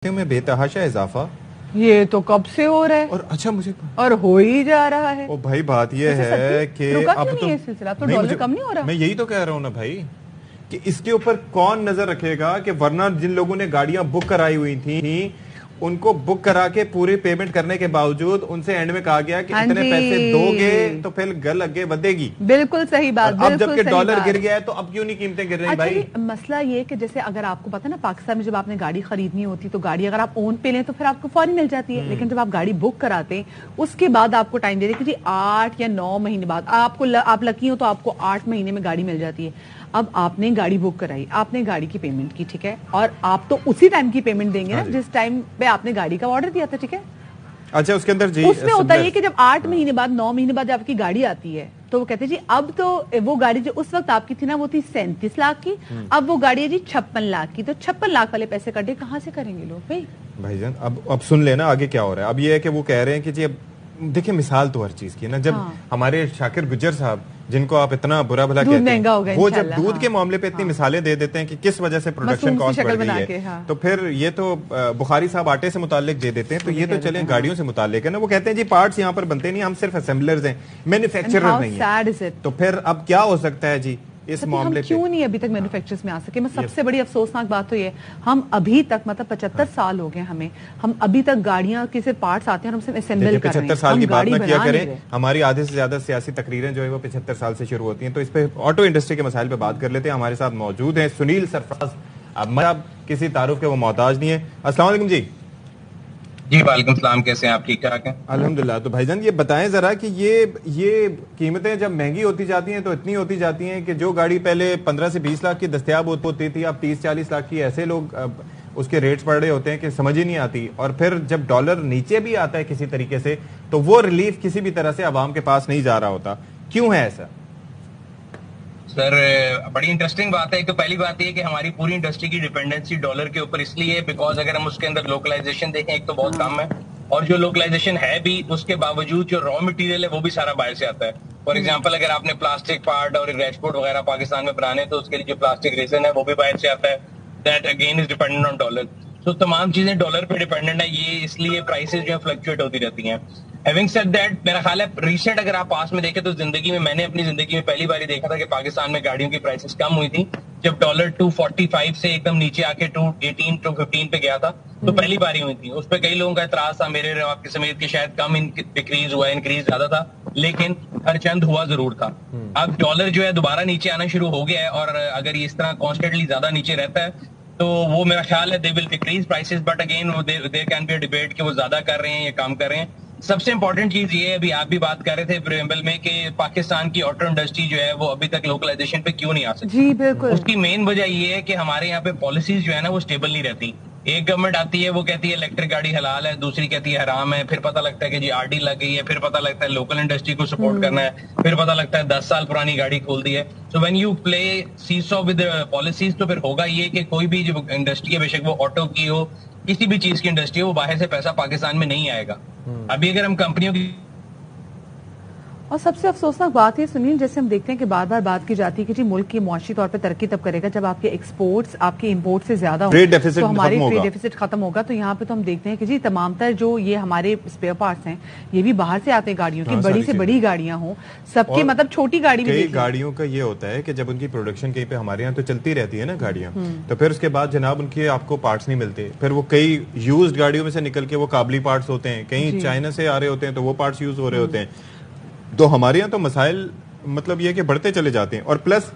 में बेतहाशा इजाफा ये तो कब से हो रहा है और अच्छा मुझे और हो ही जा रहा है। ओ भाई बात ये है कि अब तो सिलसिला तो डॉलर कम नहीं हो रहा। मैं यही तो कह रहा हूँ ना भाई कि इसके ऊपर कौन नजर रखेगा कि वरना जिन लोगों ने गाड़ियां बुक कराई हुई थी उनको बुक करा के पूरी पेमेंट करने के बावजूद उनसे एंड में कहा गया कि इतने पैसे दोगे तो फिर गल आगे बढ़ेगी। बिल्कुल सही बात। अब जबकि डॉलर गिर गया है तो अब क्यों नहीं कीमतें गिर रही भाई? मसला ये कि जैसे अगर आपको पता है ना पाकिस्तान में जब आपने गाड़ी खरीदनी होती तो गाड़ी अगर आप ओन पे लें तो फिर आपको फौरन मिल जाती है, लेकिन जब आप गाड़ी बुक कराते हैं उसके बाद आपको टाइम दे रहे कि जी 8 या 9 महीने बाद आप लकी हो तो आपको 8 महीने में गाड़ी मिल जाती है। अब आपने गाड़ी बुक कराई, आपने गाड़ी की पेमेंट की, ठीक है, और आप तो उसी टाइम की पेमेंट देंगे ना जिस टाइम पे आपने गाड़ी का ऑर्डर दिया था, ठीक है। अच्छा उसके अंदर जी उसमें होता है कि जब 8 महीने बाद 9 महीने बाद आपकी गाड़ी आती है तो वो कहते हैं जी अब तो वो गाड़ी जो उस वक्त आपकी थी ना वो थी 37 लाख की, अब वो गाड़ी है जी 56 लाख की। तो 56 लाख वाले पैसे कटे कहाँ से करेंगे लोग भाईजान? अब सुन लेना आगे क्या हो रहा है। अब ये है कि वो कह रहे हैं कि जी अब देखिए मिसाल तो हर चीज की है ना। जब हमारे शाकिर गुज्जर साहब जिनको आप इतना बुरा भला कहते हैं वो जब दूध के मामले पे इतनी मिसालें दे देते हैं कि किस वजह से प्रोडक्शन कॉस्ट बढ़ गई है, तो फिर ये तो बुखारी साहब आटे से मुतालिक दे देते हैं, तो ये तो चले गाड़ियों से मुतालिक है ना। वो कहते हैं जी पार्ट्स यहाँ पर बनते नहीं, हम सिर्फ असेंबलर्स हैं, मैन्युफैक्चरर नहीं है। तो फिर अब क्या हो सकता है जी इस मामले क्यों नहीं अभी तक मैन्युफैक्चरर्स में आ सके? मैं सबसे बड़ी अफसोसनाक बात तो ये हम अभी तक मतलब 75 साल हो गए हमें, हम अभी तक गाड़ियां के सिर्फ पार्ट्स आते हैं और हम सिर्फ असेंबल कर रहे हैं। 75 साल की बात ना किया करें। हमारी आधे से ज्यादा सियासी तकरीरें जो है वो 75 साल से शुरू होती हैं। तो इस पे ऑटो इंडस्ट्री के मसाइल पे बात कर लेते हैं। हमारे साथ मौजूद हैं सुनील सरफराज। अब किसी तारुफ के वो मोहताज नहीं है। अस्सलाम वालेकुम जी। जी वालेकुम सलाम, कैसे हैं आप? ठीक ठाक हैं अल्हम्दुलिल्लाह। तो भाईजान ये बताएं जरा कि ये कीमतें जब महंगी होती जाती हैं तो इतनी होती जाती हैं कि जो गाड़ी पहले 15 से 20 लाख की दस्तयाब होती थी अब 30-40 लाख की ऐसे लोग उसके रेट्स पड़ रहे होते हैं कि समझ ही नहीं आती। और फिर जब डॉलर नीचे भी आता है किसी तरीके से तो वो रिलीफ किसी भी तरह से आवाम के पास नहीं जा रहा होता। क्यों है ऐसा? सर बड़ी इंटरेस्टिंग बात है। तो पहली बात यह कि हमारी पूरी इंडस्ट्री की डिपेंडेंसी डॉलर के ऊपर इसलिए है बिकॉज अगर हम उसके अंदर लोकलाइजेशन देखें एक तो बहुत कम है, और जो लोकलाइजेशन है भी उसके बावजूद जो रॉ मटेरियल है वो भी सारा बाहर से आता है। फॉर एग्जांपल अगर आपने प्लास्टिक पार्ट और डैशबोर्ड वगैरह पाकिस्तान में बनाने तो उसके लिए जो प्लास्टिक रेजन है वो भी बाहर से आता है। That again is dependent on dollar. तो तमाम चीजें डॉलर पे डिपेंडेंट है, ये इसलिए प्राइसेस जो है फ्लक्चुएट होती रहती हैं। हैविंग सेड दैट, मेरा ख्याल है रिसेंट अगर आप पास में देखें तो मैंने अपनी जिंदगी में पहली बार देखा था कि पाकिस्तान में गाड़ियों की प्राइसेस कम हुई थी जब डॉलर 245 से एकदम नीचे आके 218 215 पे गया था। तो पहली बार ही हुई थी। उस पर कई लोगों का एतराज था, मेरे आपके समेत के शायद कम डिक्रीज हुआ, इंक्रीज ज्यादा था, लेकिन हर चंद हुआ जरूर था। अब डॉलर जो है दोबारा नीचे आना शुरू हो गया है और अगर ये इस तरह कॉन्स्टेंटली ज्यादा नीचे रहता है तो वो मेरा ख्याल है they will decrease prices, but again there can be a debate कि वो ज्यादा कर रहे हैं या कम कर रहे हैं। सबसे इंपॉर्टेंट चीज ये है, अभी आप भी बात कर रहे थे प्रीएम्बल में कि पाकिस्तान की ऑटो इंडस्ट्री जो है वो अभी तक लोकलाइजेशन पे क्यों नहीं आ सकती। जी बिल्कुल। उसकी मेन वजह ये है कि हमारे यहाँ पे पॉलिसीज जो है ना वो स्टेबल नहीं रहती। एक गवर्नमेंट आती है वो कहती है इलेक्ट्रिक गाड़ी हलाल है, दूसरी कहती है हराम है, फिर पता लगता है कि जी आरडी लग गई है, फिर पता लगता है लोकल इंडस्ट्री को सपोर्ट करना है, फिर पता लगता है 10 साल पुरानी गाड़ी खोल दी है। So when you play seesaw with policies तो फिर होगा ये कि कोई भी जो इंडस्ट्री है, बेशक वो ऑटो की हो किसी भी चीज की इंडस्ट्री हो, वो बाहर से पैसा पाकिस्तान में नहीं आएगा। अभी अगर हम कंपनियों की और सबसे अफसोसनाक बात है सुनील, जैसे हम देखते हैं कि बार बार बात की जाती है कि जी मुल्क की मुआशी तौर पे तरक्की तब करेगा जब आपके एक्सपोर्ट्स आपके इंपोर्ट से ज्यादा हो, तो हमारे ट्रेड डेफिसिट खत्म होगा। तो यहाँ पे तो हम देखते हैं कि जी तमामतर जो ये हमारे स्पेयर पार्ट्स हैं ये भी बाहर से आते हैं गाड़ियों की, बड़ी से बड़ी गाड़ियां हो सबके, मतलब छोटी गाड़ी भी। गाड़ियों का ये होता है कि जब उनकी प्रोडक्शन कहीं पे हमारे यहाँ तो चलती रहती है ना गाड़ियां, तो फिर उसके बाद जनाब उनके आपको पार्ट्स नहीं मिलते, फिर वो कई यूज्ड गाड़ियों में से निकल के वो काबली पार्ट्स होते हैं, कहीं चाइना से आ रहे होते हैं तो वो पार्ट्स यूज हो रहे होते हैं। तो हमारे यहाँ तो मसाइल मतलब ये कि बढ़ते चले जाते हैं। और प्लस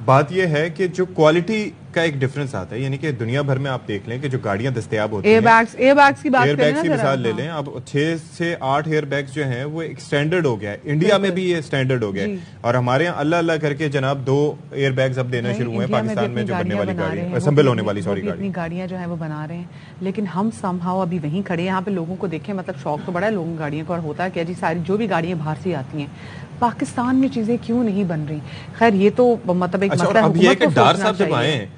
बात ये है कि जो क्वालिटी का एक डिफरेंस आता है, यानी कि दुनिया भर में आप देख लें कि जो गाड़ियां दस्तयाब होती हैं, एयरबैग्स की बात एयरबैग्स की मिसाल ले लें, अब 6 से 8 एयरबैग्स जो हैं वो एक स्टैंडर्ड हो गया है। इंडिया में भी ये स्टैंडर्ड हो गया है और हमारे यहाँ अल्लाह अल्लाह करके जनाब 2 एयरबैग्स अब देना शुरू हुए पाकिस्तान में जो बनने वाली गाड़ी असेंबल होने वाली गाड़ियां जो है वो बना रहे हैं, लेकिन हम समहाउ अभी वहीं खड़े हैं। यहाँ पे लोगों को देखें, मतलब शौक तो बड़ा है लोगों की गाड़ियों का, और होता है क्या जी सारी जो भी गाड़ियां बाहर से आती हैं पाकिस्तान में चीजें क्यों नहीं बन रही। खैर ये तो मतलब एक मसला है। अब ये कि डार साहब जब आए हैं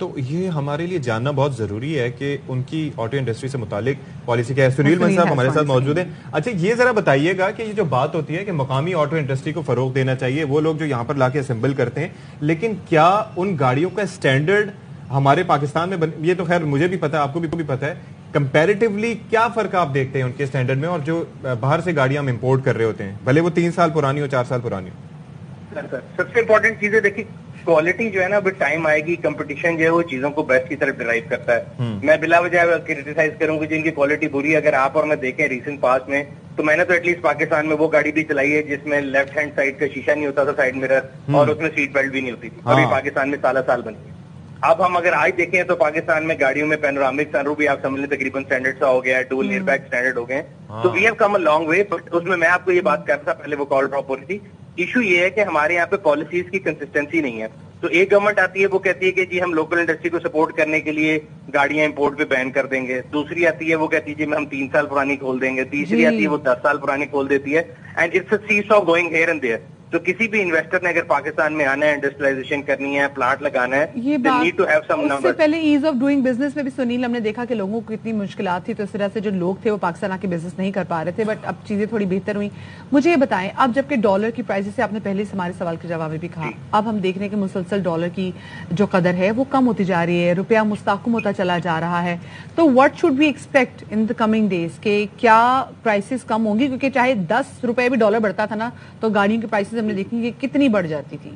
तो ये हमारे लिए जानना बहुत जरूरी है कि उनकी ऑटो इंडस्ट्री से मुतालिक पॉलिसी क्या है। सुनील मन साहब हमारे साथ मौजूद है। अच्छा ये जरा बताइएगा कि ये जो बात होती है कि मकामी ऑटो इंडस्ट्री को फरोग देना चाहिए, वो लोग जो यहाँ पर लाके असेंबल करते हैं, लेकिन क्या उन गाड़ियों का स्टैंडर्ड हमारे पाकिस्तान में ये तो खैर मुझे भी पता है, आपको भी पता है, कंपैरेटिवली क्या फर्क आप देखते हैं उनके स्टैंडर्ड में और जो बाहर से गाड़ियां हम इंपोर्ट कर रहे होते हैं, भले वो 3 साल पुरानी हो 4 साल पुरानी हो? सर सबसे इम्पोर्टेंट चीज है, देखिए क्वालिटी जो है ना, अभी टाइम आएगी, कंपटीशन जो है वो चीजों को बेस्ट की तरफ ड्राइव करता है। मैं बिला वजह क्रिटिसाइज करूंगा जिनकी क्वालिटी बुरी है। अगर आप और मैं देखें रिसेंट पास्ट में, तो मैंने तो एटलीस्ट पाकिस्तान में वो गाड़ी भी चलाई है जिसमें लेफ्ट हैंड साइड का शीशा नहीं होता था, साइड मिरर, और उसमें सीट बेल्ट भी नहीं होती थी, और ये पाकिस्तान में साल बनी है। अब हम अगर आज देखें तो पाकिस्तान में गाड़ियों में पैनोरामिक सनरूफ भी आप समझ लें तकरीबन स्टैंडर्ड सा हो गया है, डुअल एयर बैग स्टैंडर्ड हो गए। तो we have come a long way, but उसमें मैं आपको ये बात कर रहा था, पहले वो कॉल ड्रॉप हो रही थी। इशू ये है कि हमारे यहाँ पे पॉलिसीज की कंसिस्टेंसी नहीं है। तो एक गवर्नमेंट आती है, वो कहती है कि जी हम लोकल इंडस्ट्री को सपोर्ट करने के लिए गाड़ियां इंपोर्ट पे बैन कर देंगे। दूसरी आती है, वो कहती है जी हम 3 साल पुरानी खोल देंगे। तीसरी आती है, वो 10 साल पुरानी खोल देती है। And it's a seesaw going here and there. तो किसी भी इन्वेस्टर ने अगर पाकिस्तान में आना है, इंडस्ट्रियलाइजेशन करनी है, प्लांट लगाना है, ये बात need to have some numbers. उससे पहले ईज ऑफ डूइंग बिजनेस में भी सुनील, हमने देखा कि लोगों को कितनी मुश्किलात थी, तो इस तरह से जो लोग थे वो पाकिस्तान आके बिजनेस नहीं कर पा रहे थे, बट अब चीजें थोड़ी बेहतर हुई। मुझे ये बताएं, अब जबकि डॉलर की प्राइसेस से आपने पहले हमारे सवाल के जवाब में भी कहा, अब हम देख रहे हैं कि मुसलसल डॉलर की जो कदर है वो कम होती जा रही है, रुपया मुस्तहकम होता चला जा रहा है। तो what should we expect in the coming days के क्या प्राइसेस कम होंगी? क्योंकि चाहे 10 रुपए भी डॉलर बढ़ता था ना, तो गाड़ियों की प्राइसेस हमने देखी कि कितनी बढ़ जाती थी।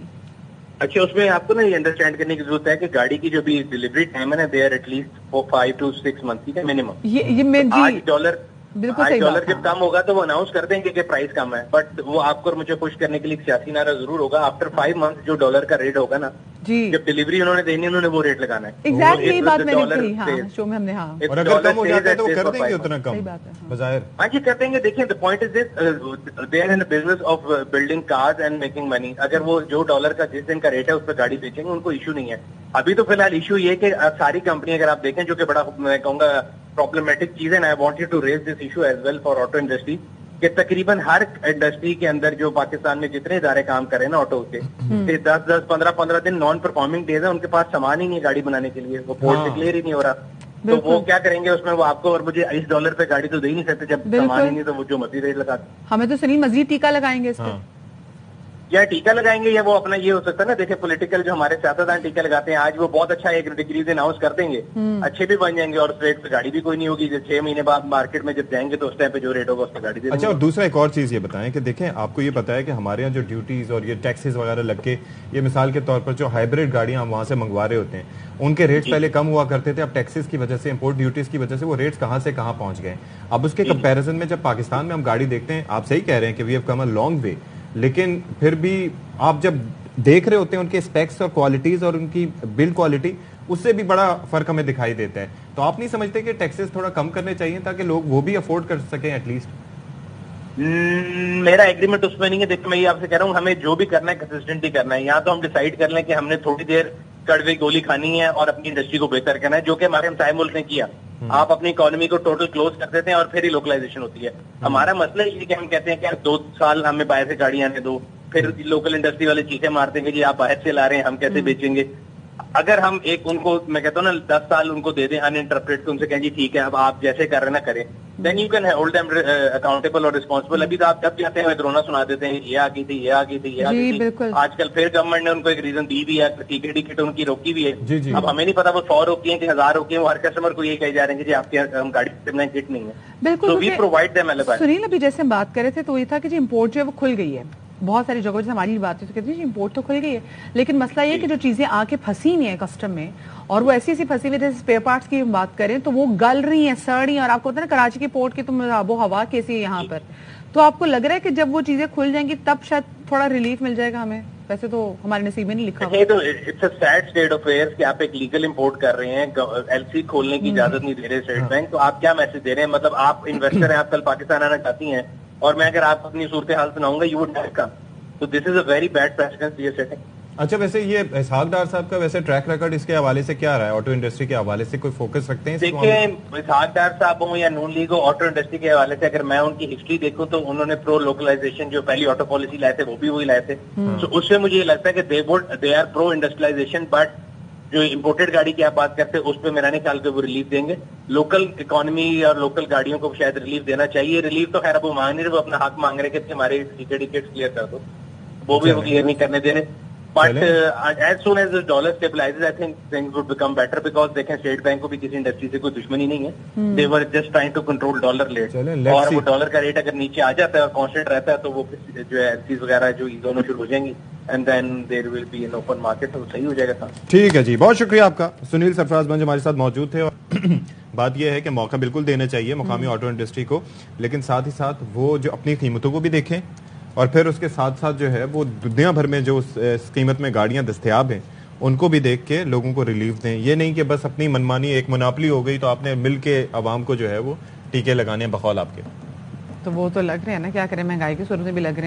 अच्छा, उसमें आपको ना ये अंडरस्टैंड करने की जरूरत है कि गाड़ी की जो भी डिलीवरी टाइम है ना, दे आर एटलीस्ट 5 to 6 मंथ, ठीक है, मिनिमम। ये मैं जी आज डॉलर बिल्कुल सही डॉलर बात जब कम होगा तो वो अनाउंस कर देंगे कि प्राइस कम है, बट वो आपको और मुझे खुश करने के लिए सियासी नारा जरूर होगा। आफ्टर 5 मंथ जो डॉलर का रेट होगा ना, जी, जब डिलीवरी उन्होंने देनी, उन्होंने वो रेट लगाना है। एग्जैक्टली यही बात मैंने कही, हाँ, शो में हमने, हाँ, और अगर कम हो जाता है तो वो कर देंगे उतना कम, बजाय। हाँ जी, कर देंगे। देखिए, the point is this, they are in the business of building cars and making money. अगर वो जो डॉलर का जिस दिन का रेट है उस पर गाड़ी बेचेंगे, उनको इशू नहीं है। अभी तो फिलहाल इशू ये कि सारी कंपनी अगर आप देखें, जो कि बड़ा मैं कहूंगा प्रॉब्लमैटिक चीज है, I wanted to raise this issue as well for auto industry, कि तकरीबन हर इंडस्ट्री के अंदर जो पाकिस्तान में जितने इदारे काम कर रहे हैं ना ऑटो के, 10-10, 15-15 दिन नॉन परफॉर्मिंग डेज है, उनके पास सामान ही नहीं है गाड़ी बनाने के लिए, वो पोर्ट से क्लियर ही नहीं हो रहा। तो वो क्या करेंगे उसमें? वो आपको और मुझे $20 पे गाड़ी तो दे ही नहीं सकते जब सामान ही नहीं, तो वो जो मजीद रेट लगा, हमें तो सुनील मजीद टीका लगाएंगे इस पे, या टीका लगाएंगे, या वो अपना ये हो सकता है ना, देखिए पॉलिटिकल जो हमारे सियासतदान टीका लगाते हैं, आज वो बहुत अच्छा एक डिक्रीज अनाउंस कर देंगे, अच्छे भी बन जाएंगे, और उस रेट पे गाड़ी भी कोई नहीं होगी। जब 6 महीने बाद मार्केट में जब जाएंगे तो उस टाइम पे जो रेट होगा उस पर गाड़ी दे देंगे। अच्छा, और दूसरा एक और चीज ये बताएं कि देखें, आपको ये पता है कि हमारे यहाँ जो ड्यूटीज और ये टैक्सेस वगैरह लग के, ये मिसाल के तौर पर जो हाइब्रिड गाड़ियां हम वहां से मंगवा रहे होते हैं, उनके रेट्स पहले कम हुआ करते थे, अब टैक्सेस की वजह से, इंपोर्ट ड्यूटीज की वजह से वो रेट्स कहां से कहां पहुंच गए। अब उसके कंपैरिजन में जब पाकिस्तान में हम गाड़ी देखते हैं, आप सही कह रहे हैं कि we have come a long way, लेकिन फिर भी आप जब देख रहे होते हैं उनके स्पेक्स और क्वालिटीज और उनकी बिल्ड क्वालिटी, उससे भी बड़ा फर्क हमें दिखाई देता है। तो आप नहीं समझते कि टैक्सेस थोड़ा कम करने चाहिए ताकि लोग वो भी अफोर्ड कर सकें एटलीस्ट? मेरा एग्रीमेंट उसमें नहीं है। देखिए, मैं ये आपसे कह रहा हूँ, हमें जो भी करना है कंसिस्टेंटली करना है। यहाँ तो हम डिसाइड कर लें कि हमने थोड़ी देर कड़वे गोली खानी है और अपनी इंडस्ट्री को बेहतर करना है, जो कि हमारे हमसाए मुल्क ने किया। आप अपनी इकोनॉमी को टोटल क्लोज कर देते हैं और फिर ही लोकलाइजेशन होती है। हमारा मसला ये कि हम कहते हैं कि 2 साल हमें बाहर से गाड़ी आने दो, फिर लोकल इंडस्ट्री वाले चीखें मारते हैं कि जी आप बाहर से ला रहे हैं, हम कैसे बेचेंगे। अगर हम एक उनको, मैं कहता हूँ ना, 10 साल उनको दे दें अनइंटरप्रेट, तो उनसे कहें जी ठीक है अब आप जैसे कर रहे ना करें, then you can hold them accountable और रिस्पॉन्सिबल। अभी तो आप जब जाते हैं रोना सुना देते हैं, ये आ गई थी, ये आ गई थी, ये आ गई थी। आजकल फिर गवर्नमेंट ने उनको एक रीजन दी भी है, टिकट उनकी रोकी भी है। अब हमें नहीं पता वो 100 रोकी है कि 1000 रोकी है, वो हर कस्टमर को ये कहे जा रहे हैं कि जी आपके हम गाड़ी किट नहीं है। बिल्कुल, we provide them alibi. Sunil, अभी जैसे हम बात कर रहे थे तो ये था कि जी इम्पोर्ट जो है वो खुल गई है बहुत सारी जगहों, जैसे हमारी बात है तो कहते हैं इम्पोर्ट तो खुल गई है, लेकिन मसला ये है कि जो चीजें आके फंसी नहीं है कस्टम में, और वो ऐसी फंसी हुई, जैसे स्पेयर पार्ट्स की बात करें तो वो गल रही हैं, सड़ रही हैं, और आपको पता है ना कराची के पोर्ट की तुम आबो हवा कैसी है यहाँ पर, तो आपको लग रहा है कि जब वो चीजें खुल जाएंगी तब शायद थोड़ा रिलीफ मिल जाएगा हमें। वैसे तो हमारे नसीब में नहीं लिखा हुआ। तो it's a sad state of affairs कि आप एक लीगल इंपोर्ट कर रहे हैं, एलसी खोलने की इजाजत नहीं दे रहे स्टेट बैंक, तो आप क्या मैसेज दे रहे हैं? मतलब आप इन्वेस्टर हैं, आप कल पाकिस्तान आना चाहती हैं, और मैं अगर आप अपनी सूरत हाल सुनाऊंगा, यू वुड हैव कम। तो this is a very bad precedence we are setting. अच्छा, वैसे ये इसहाक डार साहब का वैसे ट्रैक रिकॉर्ड इसके हवाले से क्या रहा है? ऑटो इंडस्ट्री के हवाले से कोई फोकस रखते हैं? देखिए, इसहाक डार साहब हो या नून लीग हो, ऑटो इंडस्ट्री के हवाले से अगर मैं उनकी हिस्ट्री देखूं तो उन्होंने प्रो लोकलाइजेशन जो पहली ऑटो पॉलिसी लाए थे वो भी वही लाए थे। तो उससे मुझे ये लगता है कि they are pro industrialisation, but जो इम्पोर्टेड गाड़ी की आप बात करते हैं उस पर मेरा नहीं ख्याल कि वो रिलीफ देंगे। लोकल इकोनॉमी और लोकल गाड़ियों को शायद रिलीफ देना चाहिए। रिलीफ तो खैर अब वो मांग नहीं रहे, वो अपना हक मांग रहे कि हमारे टिकट क्लियर कर दो, वो भी वो क्लियर नहीं करने दे रहे। But as soon as dollar stabilizes I think things would become better, because देखें स्टेट बैंक को भी किसी इंडस्ट्री से कोई दुश्मनी नहीं है, they were just trying to control dollar rate, और वो डॉलर का रेट अगर नीचे आ जाता है और कांस्टेंट रहता है तो वो जो है एफसीज वगैरह जो दोनों शुरू हो जाएंगी and then there will be an open market, तो सही हो जाएगा। ठीक है जी, बहुत शुक्रिया आपका। सुनील सरफराजगंज हमारे साथ मौजूद थे, और बात यह है कि मौका बिल्कुल देना चाहिए मुकामी ऑटो इंडस्ट्री को, लेकिन साथ ही साथ वो जो अपनी कीमतों को भी देखें, और फिर उसके साथ साथ जो है वो दुनिया भर में जो इस कीमत में गाड़ियां दस्तयाब हैं उनको भी देख के लोगों को रिलीफ दें। ये नहीं कि बस अपनी मनमानी एक मोनोपोली हो गई तो आपने मिल के आवाम को जो है वो टीके लगाने बकौल आपके। तो वो तो लग रहे हैं ना, क्या करें, महंगाई की सूरत में भी लग रहे हैं।